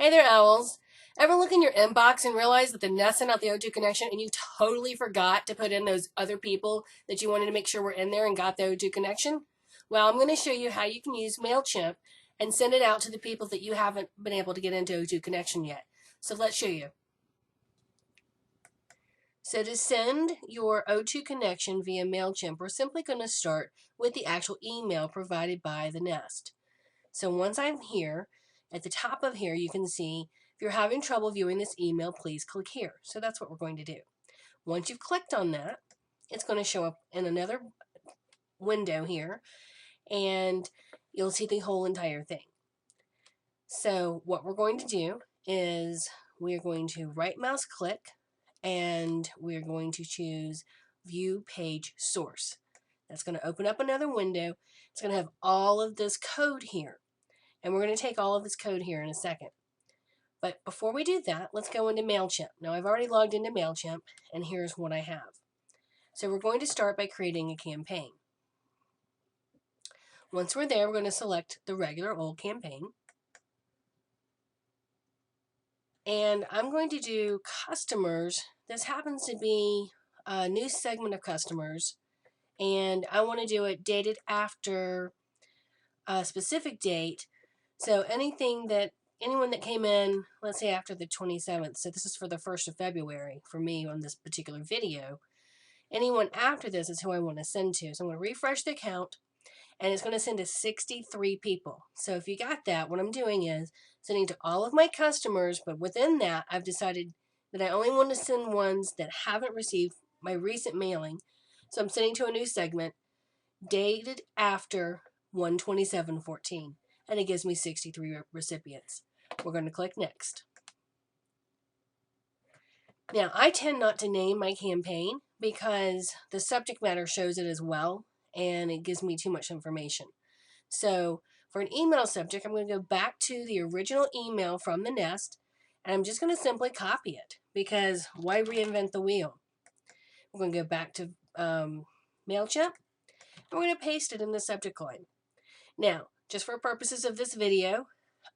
Hey there, owls. Ever look in your inbox and realize that the Nest sent out the O2 connection and you totally forgot to put in those other people that you wanted to make sure were in there and got the O2 connection? Well, I'm going to show you how you can use Mail Chimp and send it out to the people that you haven't been able to get into O2 connection yet. So let's show you. So to send your O2 connection via MailChimp, we're simply going to start with the actual email provided by the Nest. So once I'm here, at the top of here, you can see if you're having trouble viewing this email, please click here. So that's what we're going to do. Once you've clicked on that, it's going to show up in another window here, and you'll see the whole entire thing. So what we're going to do is we're going to right mouse click, and we're going to choose View Page Source. That's going to open up another window. It's going to have all of this code here. And we're going to take all of this code here in a second. But before we do that, let's go into MailChimp. Now I've already logged into MailChimp, and here's what I have. So we're going to start by creating a campaign. Once we're there, we're going to select the regular old campaign. And I'm going to do customers. This happens to be a new segment of customers. And I want to do it dated after a specific date. So anyone that came in, let's say after the 27th, so this is for the 1st of February for me on this particular video, anyone after this is who I want to send to. So I'm going to refresh the account, and it's going to send to 63 people. So if you got that, what I'm doing is sending to all of my customers, but within that, I've decided that I only want to send ones that haven't received my recent mailing. So I'm sending to a new segment dated after 1/27/14, and it gives me 63 recipients. We're going to click Next. Now, I tend not to name my campaign because the subject matter shows it as well, and it gives me too much information. So for an email subject, I'm going to go back to the original email from the Nest, and I'm just going to simply copy it because why reinvent the wheel? We're going to go back to MailChimp, and we're going to paste it in the subject line. Now, just for purposes of this video,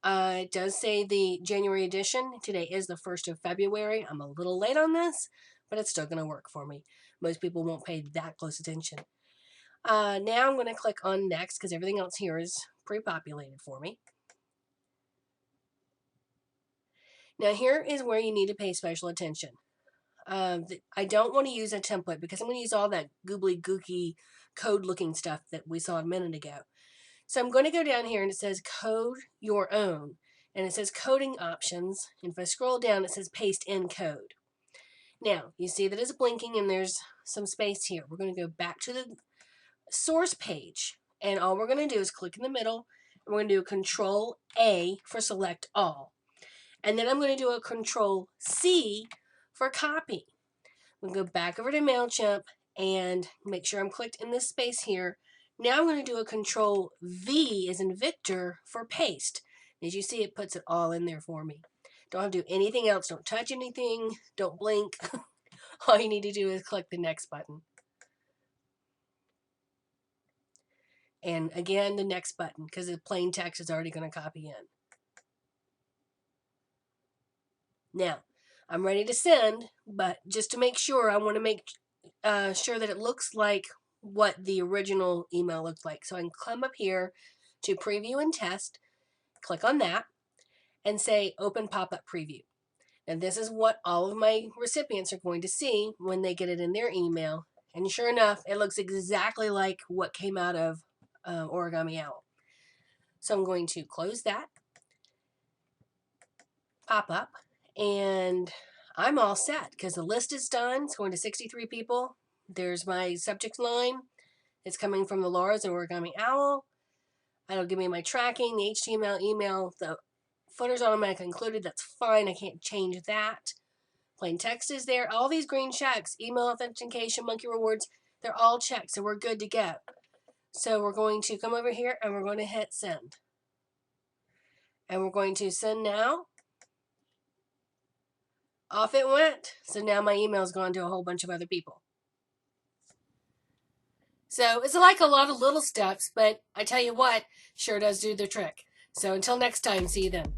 it does say the January edition. Today is the 1st of February. I'm a little late on this, but it's still going to work for me. Most people won't pay that close attention. Now I'm going to click on Next because everything else here is pre-populated for me. Now here is where you need to pay special attention. I don't want to use a template because I'm going to use all that googly-gooky code-looking stuff that we saw a minute ago. So I'm going to go down here and it says code your own, and it says coding options, and if I scroll down it says paste in code. Now you see that it's blinking and there's some space here. We're going to go back to the source page, and all we're going to do is click in the middle, and we're going to do Control A for select all, and then I'm going to do a Control C for copy. We'll go back over to MailChimp and make sure I'm clicked in this space here. Now I'm going to do a Control V as in Victor for paste. As you see, it puts it all in there for me. Don't have to do anything else. Don't touch anything. Don't blink. All you need to do is click the next button. And again, the next button, because the plain text is already going to copy in. Now, I'm ready to send, but just to make sure, I want to make sure that it looks like what the original email looked like. So I can come up here to Preview and Test, click on that, and say Open Pop-up Preview. And this is what all of my recipients are going to see when they get it in their email. And sure enough, it looks exactly like what came out of Origami Owl. So I'm going to close that, pop up, and I'm all set because the list is done. It's going to 63 people. There's my subject line. It's coming from the Laura's and Origami Owl. It'll give me my tracking, the HTML, email, the footer's automatically included. That's fine. I can't change that. Plain text is there. All these green checks, email authentication, monkey rewards, they're all checked. So we're good to go. So we're going to come over here and we're going to hit send. And we're going to send now. Off it went. So now my email's gone to a whole bunch of other people. So it's like a lot of little steps, but I tell you what, sure does do the trick. So until next time, see you then.